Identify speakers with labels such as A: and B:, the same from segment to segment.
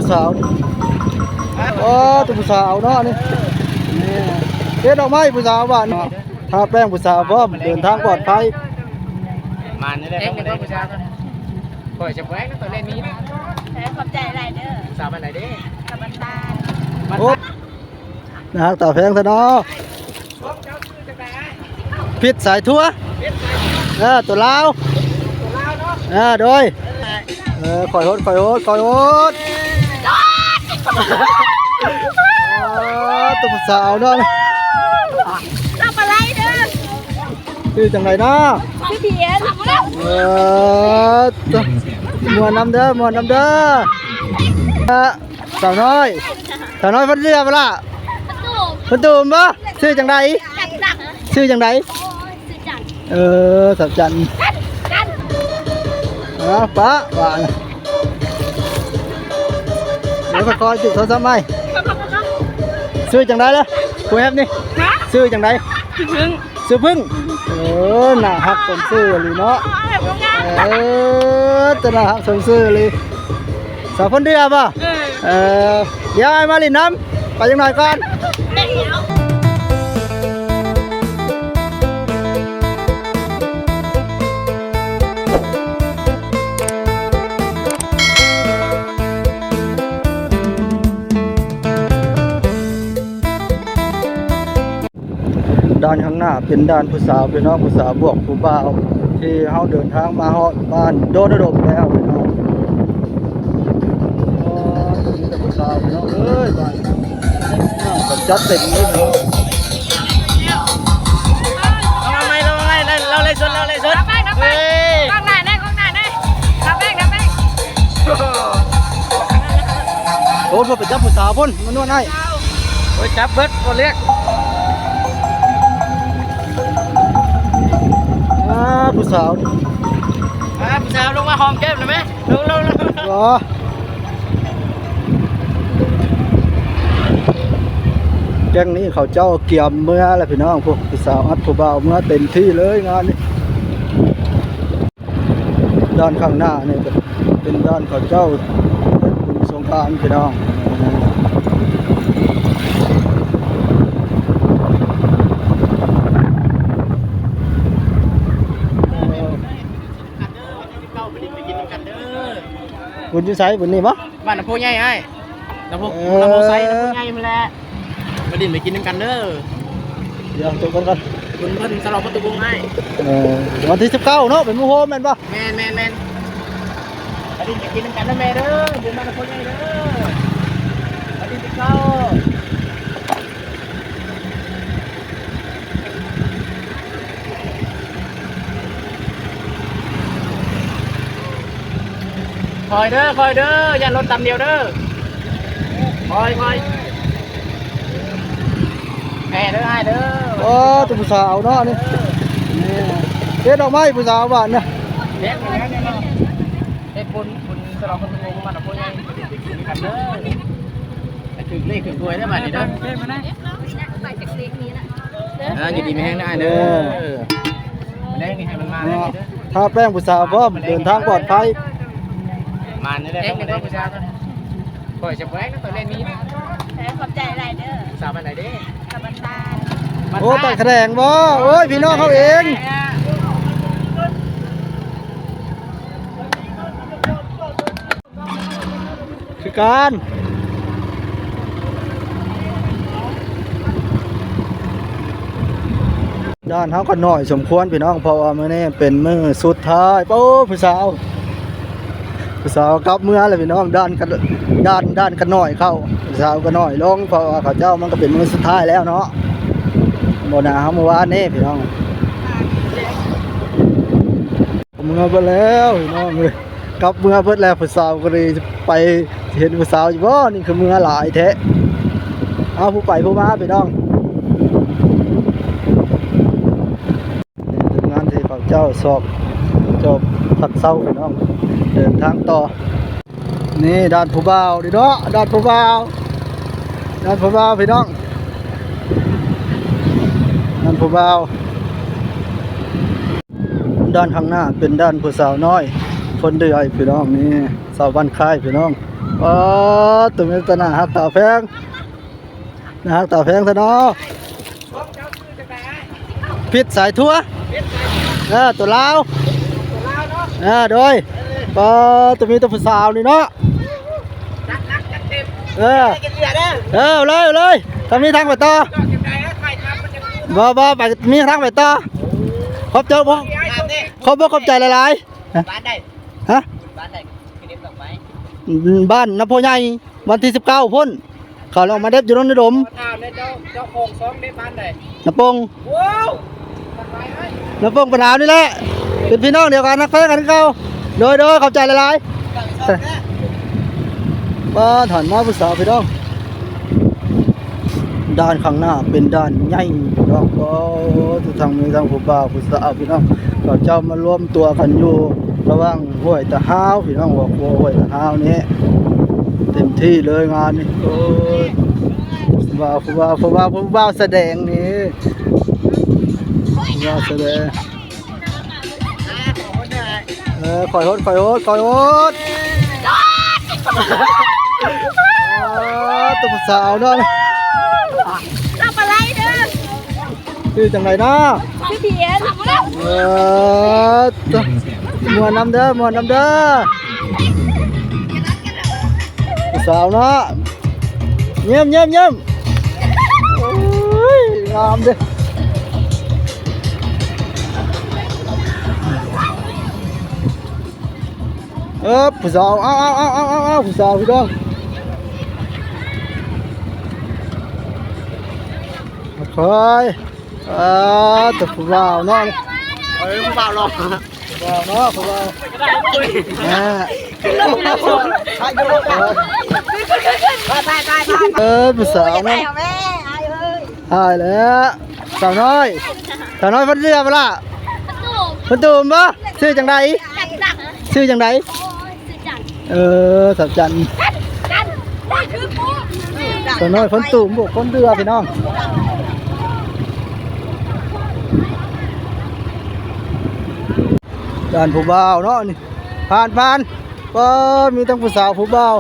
A: ผู้สาวโอ้ตัวผู้สาวเนาะนี่เฮ็ดดอกไม้ผู้สาวบ้านเนาะทาแป้งผู้สาวพร้อมเดินทางปลอดภัย
B: มันนี่แหละต้องได้ผู้ชายปล่อยจะแหวกนะตัวเล่นนี้นะ
C: ขอบใจอะไรเด้อ
B: สาวอะไรเด้
C: สาวบ้าน
A: โอ้นะฮะต่อแพงซะเนาะพิษสายทั่วตัวลาวโดยคอยโหดตัวผู้สาวเนาะ
C: ทำอะไรเด้อ
A: คือจังไรนะ
C: พี่เพียน
A: มัวน้ำเด้อสาวน้อยพันเรียบละพันตูมปะชื่อจังไรสับจันป้าหวานเดี๋ยวคอยจุดโทรศัพท์ไหมซื้อจังไรล่ะคุยแอปนี่ซื้อจังไรซื้อพึ่งหน้าหักสมซื้อเลยเนาะจะหน้าหักสมซื้อเลยสาวคนเดียวป่ะเดี๋ยวไอ้มาลินน้ำไปยังหน่อยก่อนด้านข้างหน้าเป็นด้านผู้สาวเป็นน้องผู้สาวบวกผู้บ่าวที่เขาเดินทางมาฮอดบ้านโดนดบแล้วเป็นน้องมีแต่ผู้สาวเป็นน้องบ้านจัดเต็มเลย
B: เราเลยสุดข้างหน้า
A: โอ้พอไปจับผู้สาวพ่นมันนวดให้
B: โอ้ยจับเบิดคนเรียก
A: ผู้สาว
B: ลงมาหอมแก้มเลยไหมลง
A: แก๊งนี้เขาเจ้าเกี่ยมเมื่ออะไรพี่น้องพวกผู้สาวอัดผู้บ่าวเมื่อเต็มที่เลยงานนี้ด้านข้างหน้านี่เป็นด้านเขาเจ้าบุญสงกรานต์พี่น้องบุญยูไซบุญนี่ปะ
B: บ้านน้ำพุใหญ่ไอ้น้ำพุไซน้ำพุใหญ่มาแล้วมาดินไปกินน้ำกันเด้อ
A: เดี๋ยวจบกัน
B: บุญเพิ่นสลบประตูบุ้งให้
A: วันที่19เนาะเป็นมื้อโฮมแม่นปะ
B: แม่นมาดินไปกินน้ำกันนะแม่เด้อบุญบ้านน้ำพุใหญ่เด้อมาดินไปเข้าคอยเด้ออย่ารถตำเดียวเด้อคอยแม่เด้อให้เด้อ
A: โอ้ตัวผู้สาวเนาะนี่เฮ็ดดอกไม้ผู้สาวบ้านเนี่ย
B: เฮ็ดบุญสลองคนงงมันพูดยังไปกินกันเด้อไอ้ถึงเลขถึงรวยได้มาดิเด้อเฮ็ดมาได้ไปจากเลขนี้นะยินดีไม่แห้งได้เด้อได้ให้มันมาได้เด้อ
A: ถ้าแป้งผู้สาวพร้อมเดินทางปลอดภัย
B: มันนี่แหละต้องได้ผู้ชายปล่อยจะแหวกนะตัวเล่นนี้นะ
C: ขอบใจอะไรเด้อ
B: สาวอะไรเด้
C: สาวบ้าน
A: โอ้แต่แข่งบ่โอ้ยพี่น้องเขาเองคือการด้านเขาก็หน่อยสมควรพี่น้องเพราะว่ามื้อนี้เป็นมื้อสุดท้ายโอ้ผู้สาวกลับเมื่อเลยพี่น้องด้านกันหน่อยเข้าสาวก็หน่อยลงเพราะว่าเขาเจ้ามันก็เป็นมื้อสุดท้ายแล้วเนาะโมนาเมื่อวานนี้พี่น้องเมื่อไปแล้วพี่น้องเลยกลับเมื่อเพิ่นแล้วผู้สาวก็เลยไปเห็นผู้สาวอยู่บ่นี่คือเมื่อหลายแท้เอาผู้ไปผู้มาพี่น้องงานที่เขาเจ้าสอบจบพักเศร้าพี่น้องเดินทางต่อนี่ด้านผู้บ่าวดิเนาะด้านผู้บ่าวพี่น้องด้านผู้บ่าวด้านข้างหน้าเป็นด้านผู้สาวน้อยคนเดือยพี่น้องนี่สาวบ้านค่ายพี่น้อง ตัวนี้ตนาฮักตาแพงนะฮักตาแพงซะเนาะพิษสายทั่วตัวลาวโดยตัวมีตัวผู้สาวนี่เนาะเลยทำนี้ทางไปต่อบ่ไปมีทางไปต่อขอบใจบ่ขอบใจหลายๆบ้านใดฮะบ้านใดคือเด็บดอกไม้บ้านน้ำโพใหญ่วันที่19พุ่นเขาลงมาเด็บอยู่ตรงนี้ดมเจ้าของซ้อมเด็บบ้านใดน้ำปงน้ำปงปัญหานี่แหละเป็นพี่น้องเดียวกันนักเตะกันเก่าโดยขอบใจหลายๆบ้านหันมาผู้สาวพี่น้องด้านข้างหน้าเป็นด้านใหญ่พี่น้องก็ทุกทางมีทางผู้บ่าวผู้สาวพี่น้องก็เจ้ามารวมตัวกันอยู่ระหว่างห้วยตะฮาวพี่น้องบอกว่าห้วยตะฮาวนี้เต็มที่เลยงานนี้โอ้ยผู้บ่าวแสดงนี่ผู้บ่าวแสดงคอยโฮดตัวผู้สาวเนาะ
C: ทำอะไรเด้อ
A: ชื่อจังไรเนาะ
C: พี่เพียน
A: มวนน้ำเด้อสาวเนาะเยี่ยมโอ้ยงามเด้อผู้สาวเอาผู้สาวพี่น้องคอยตัวผู้บ่าวเนาะผู้บ่าวรอผู้บ่าวเนาะผู้บ่าวผู้สาวเนาะหายแล้วสาวน้อยพันเรือเปล่าพันตูมปะชื่อจังไดสับจันสาวน้อยพันตูมบุกคนเรือพี่น้องด้านผู้บ่าวเนาะนี่ผ่านก็มีทั้งผู้สาวผู้บ่าว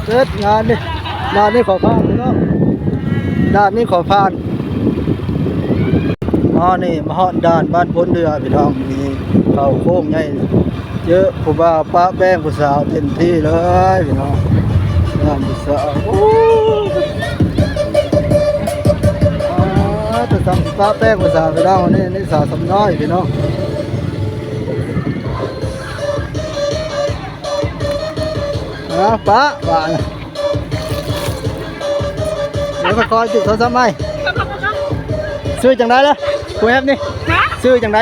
A: เกิดงานนี่ด้านนี้ขอผ่านพี่น้องด้านนี้ขอผ่านนี่มาฮอดด้านบ้านพ้นเรือพี่น้องนี่เขาโค้งใหญ่เยอะผู้บ่าวป้าแป้งผู้สาวเต็มที่เลยพี่น้องด้านผู้สาวจะทำป้าแป้งภาษาไปได้วันนี้นี่สาวสำน้อยพี่น้องป้าเดี๋ยวมาคอยจุดโทรศัพท์ไหมซื้อจังไรล่ะคุยแอปนี่ซื้อจังไร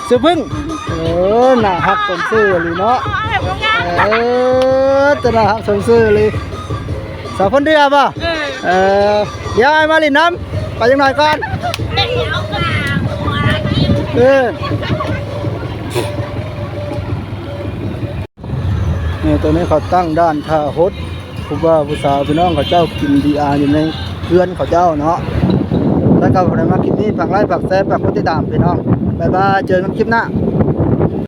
A: ซื้อพึ่งหน้าหักสมซื้อเลยเนาะจะหน้าหักสมซื้อเลยสาวคนเดียวป่ะเดี๋ยวไอ้มาลินน้ำไปยังหน่อยก่อนเนี่ยตัวนี้เขาตั้งด้านท่าฮดผู้บ่าวผู้สาวพี่น้องเขาเจ้ากินดีอาร์อยู่ในเพื่อนเขาเจ้าเนาะแล้วก็อะไรมาคลิปนี้ฝากไลค์ฝากแชร์ฝากกดติดตามพี่น้องบ๊ายบายเจอกันคลิปหน้า